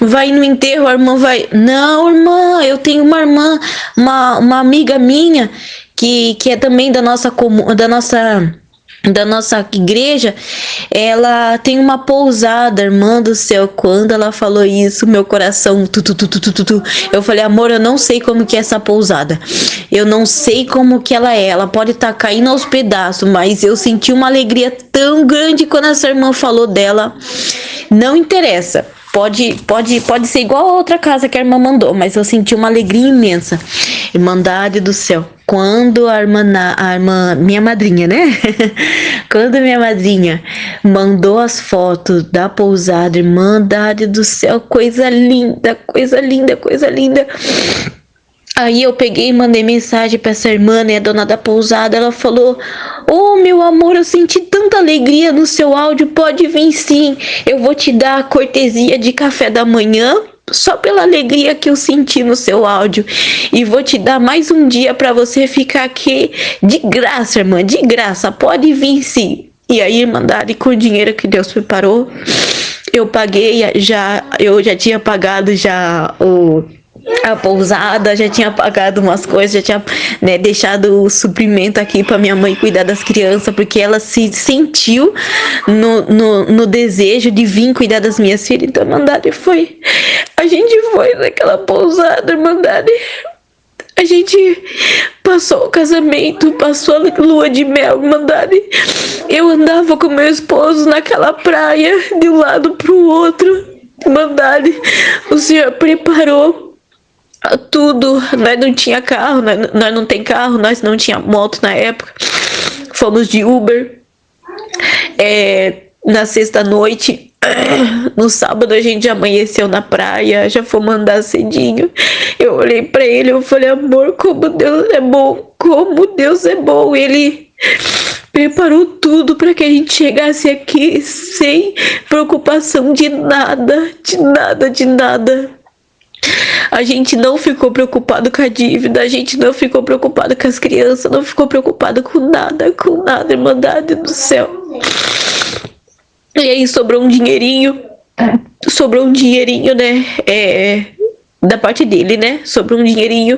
[SPEAKER 2] vai no enterro, a irmã vai... Não, irmã, eu tenho uma irmã, uma amiga minha, que é também da nossa igreja, ela tem uma pousada, irmã do céu. Quando ela falou isso, meu coração eu falei, amor, eu não sei como que é essa pousada, eu não sei como que ela pode estar caindo aos pedaços, mas eu senti uma alegria tão grande quando essa irmã falou dela. Não interessa, pode ser igual a outra casa que a irmã mandou, mas eu senti uma alegria imensa. Irmandade do céu, quando a irmã, minha madrinha, né? Quando minha madrinha mandou as fotos da pousada, Irmandade do céu, coisa linda. Aí eu peguei e mandei mensagem pra essa irmã, né, dona da pousada. Ela falou, meu amor, eu senti tanta alegria no seu áudio, pode vir sim. Eu vou te dar a cortesia de café da manhã, só pela alegria que eu senti no seu áudio. E vou te dar mais um dia para você ficar aqui de graça, irmã, de graça. Pode vir sim. E aí, Irmandade, com o dinheiro que Deus preparou, eu paguei eu já tinha pagado a pousada, já tinha pagado umas coisas, já tinha, né, deixado o suprimento aqui para minha mãe cuidar das crianças, porque ela se sentiu no desejo de vir cuidar das minhas filhas. Então, Irmandade, a gente foi naquela pousada, Irmandade. A gente passou o casamento, passou a lua de mel, Irmandade. Eu andava com meu esposo naquela praia, de um lado pro outro, Irmandade. O Senhor preparou tudo. Nós não tinha carro, nós não tem carro, nós não tinha moto na época. Fomos de Uber. Na sexta-noite, no sábado a gente já amanheceu na praia, já fomos andar cedinho. Eu olhei pra ele, eu falei, amor, como Deus é bom, como Deus é bom. Ele preparou tudo para que a gente chegasse aqui sem preocupação de nada, de nada, de nada. A gente não ficou preocupado com a dívida, a gente não ficou preocupado com as crianças, não ficou preocupado com nada, Irmandade do céu. E aí sobrou um dinheirinho, né, da parte dele, né, sobrou um dinheirinho,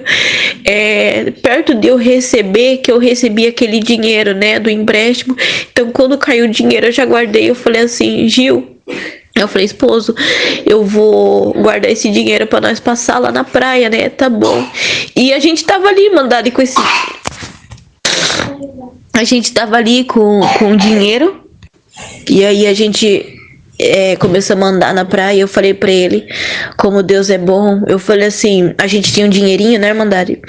[SPEAKER 2] perto de eu receber, que eu recebi aquele dinheiro, né, do empréstimo. Então quando caiu o dinheiro eu já guardei, eu falei assim, Gil, eu falei, esposo, eu vou guardar esse dinheiro pra nós passar lá na praia, né, tá bom. E a gente tava ali, Irmandade, com esse... A gente tava ali com o dinheiro. E aí a gente começou a mandar na praia. Eu falei pra ele, como Deus é bom. Eu falei assim, a gente tinha um dinheirinho, né, Irmandade?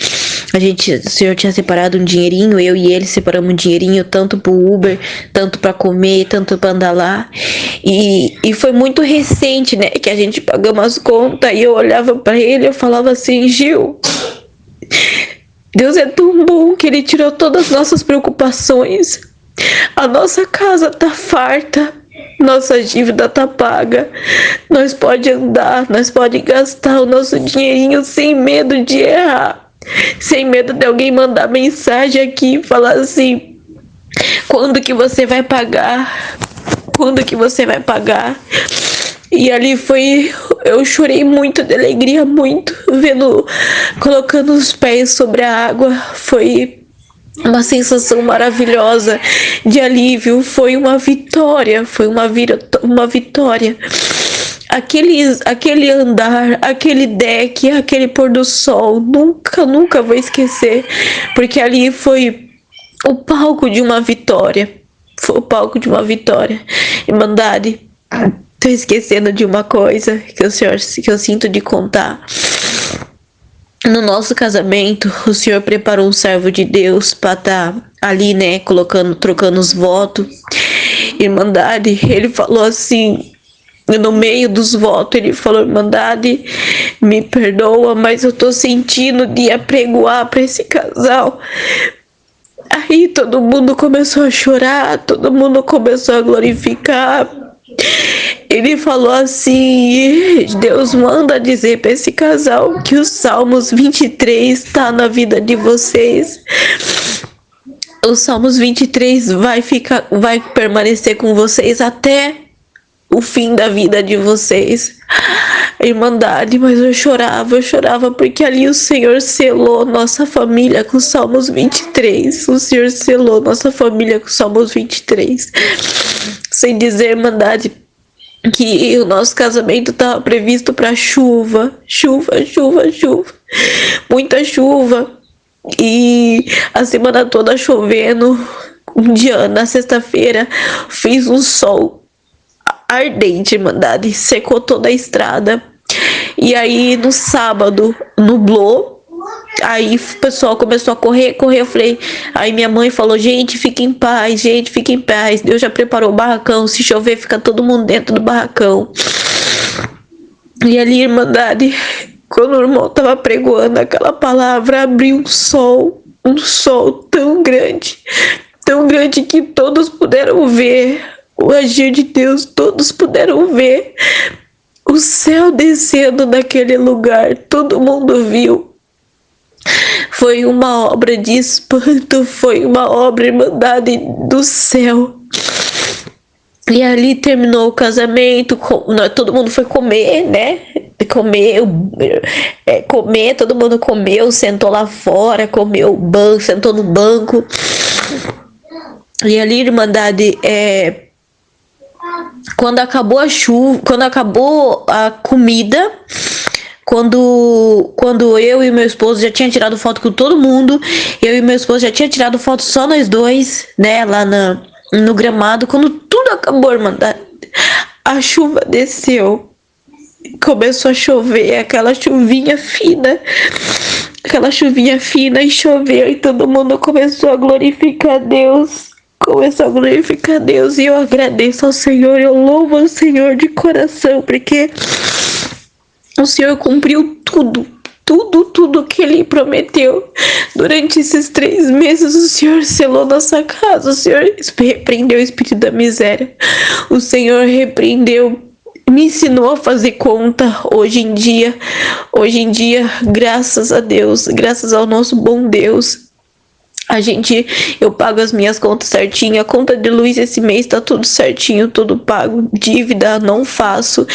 [SPEAKER 2] O Senhor tinha separado um dinheirinho, eu e ele separamos um dinheirinho, tanto pro Uber, tanto pra comer, tanto pra andar lá. E foi muito recente, né, que a gente pagamos as contas. E eu olhava pra ele, eu falava assim, Gil, Deus é tão bom que Ele tirou todas as nossas preocupações. A nossa casa tá farta, nossa dívida tá paga. Nós pode andar, nós pode gastar o nosso dinheirinho sem medo de errar. Sem medo de alguém mandar mensagem aqui e falar assim, quando que você vai pagar? Quando que você vai pagar? E ali eu chorei muito de alegria, muito, colocando os pés sobre a água. Foi uma sensação maravilhosa de alívio, foi uma vitória, uma vitória. Aquele andar, aquele deck, aquele pôr do sol, nunca vou esquecer, porque ali foi o palco de uma vitória. Foi o palco de uma vitória. Irmandade, tô esquecendo de uma coisa que eu sinto de contar. No nosso casamento, o Senhor preparou um servo de Deus para estar ali, né, trocando os votos. Irmandade, ele falou assim, no meio dos votos, ele falou, Irmandade, me perdoa, mas eu tô sentindo de apregoar para esse casal. Aí todo mundo começou a chorar, todo mundo começou a glorificar. Ele falou assim, Deus manda dizer para esse casal que o Salmos 23 está na vida de vocês. O Salmos 23 vai permanecer com vocês até o fim da vida de vocês. Irmandade, mas eu chorava porque ali o Senhor selou nossa família com Salmos 23. O Senhor selou nossa família com Salmos 23. Sem dizer, Irmandade, que o nosso casamento estava previsto para chuva, muita chuva, e a semana toda chovendo. Um dia, na sexta-feira, fez um sol ardente, Irmandade, secou toda a estrada. E aí no sábado nublou. Aí o pessoal começou a correr. Eu falei, aí minha mãe falou, gente, fique em paz, Deus já preparou o barracão, se chover fica todo mundo dentro do barracão. E ali, Irmandade, quando o irmão tava pregoando aquela palavra, abriu um sol tão grande que todos puderam ver o agir de Deus, todos puderam ver o céu descendo naquele lugar, todo mundo viu. Foi uma obra de espanto, foi uma obra, Irmandade do céu. E ali terminou o casamento, todo mundo foi comer, né? Comer, todo mundo comeu, sentou lá fora, sentou no banco. E ali, Irmandade, quando acabou a comida, quando eu e meu esposo já tinha tirado foto com todo mundo, eu e meu esposo já tinha tirado foto só nós dois, né, lá no gramado. Quando tudo acabou, irmã, a chuva desceu, começou a chover, aquela chuvinha fina, e choveu, e todo mundo começou a glorificar Deus. E eu agradeço ao Senhor, eu louvo ao Senhor de coração, porque o Senhor cumpriu tudo que Ele prometeu. Durante esses 3 meses, o Senhor selou nossa casa, o Senhor repreendeu o espírito da miséria, o Senhor repreendeu, me ensinou a fazer conta. Hoje em dia, graças a Deus, graças ao nosso bom Deus, eu pago as minhas contas certinho. A conta de luz esse mês tá tudo certinho, tudo pago. Dívida não faço.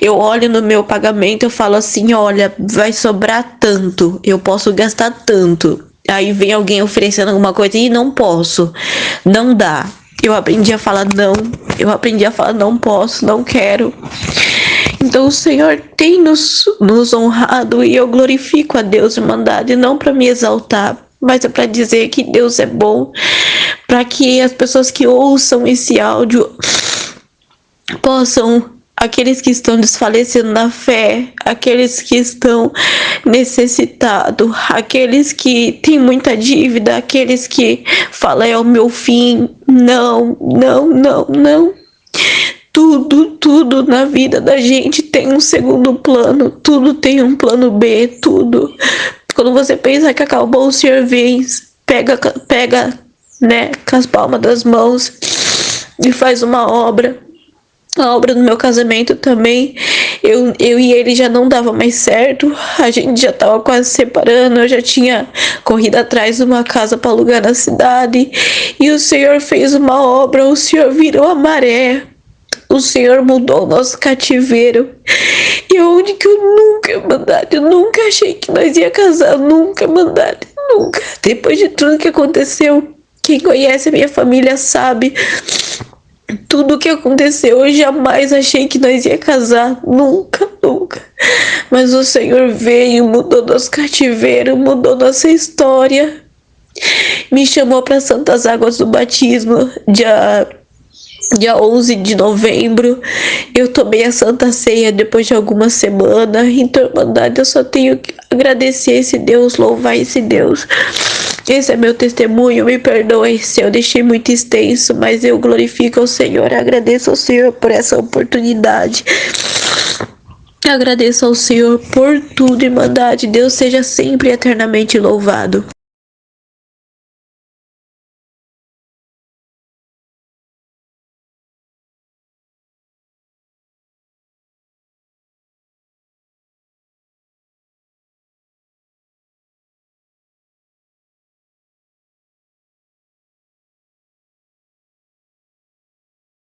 [SPEAKER 2] Eu olho no meu pagamento, eu falo assim, olha, vai sobrar tanto, eu posso gastar tanto. Aí vem alguém oferecendo alguma coisa e não posso, não dá. Eu aprendi a falar não posso, não quero. Então o Senhor tem nos honrado, e eu glorifico a Deus, irmandade, não para me exaltar, mas é para dizer que Deus é bom, para que as pessoas que ouçam esse áudio possam, aqueles que estão desfalecendo na fé, aqueles que estão necessitados, aqueles que têm muita dívida, aqueles que falam é o meu fim. Não. Tudo na vida da gente tem um segundo plano, tudo tem um plano B, tudo. Quando você pensa que acabou, o Senhor vem, pega, né, com as palmas das mãos e faz uma obra. A obra do meu casamento também, eu e ele já não dava mais certo, a gente já tava quase separando, eu já tinha corrido atrás de uma casa para alugar na cidade, e o Senhor fez uma obra, o Senhor virou a maré, o Senhor mudou o nosso cativeiro. E onde que eu nunca achei que nós ia casar, nunca. Depois de tudo que aconteceu, quem conhece a minha família sabe tudo que aconteceu. Eu jamais achei que nós ia casar, nunca. Mas o Senhor veio, mudou nosso cativeiro, mudou nossa história, me chamou para Santas Águas do Batismo, dia 11 de novembro, eu tomei a Santa Ceia depois de algumas semanas. Então, irmandade, eu só tenho que agradecer esse Deus, louvar esse Deus. Esse é meu testemunho, me perdoe se eu deixei muito extenso, mas eu glorifico ao Senhor, agradeço ao Senhor por essa oportunidade. Agradeço ao Senhor por tudo, irmandade. Deus seja sempre eternamente louvado.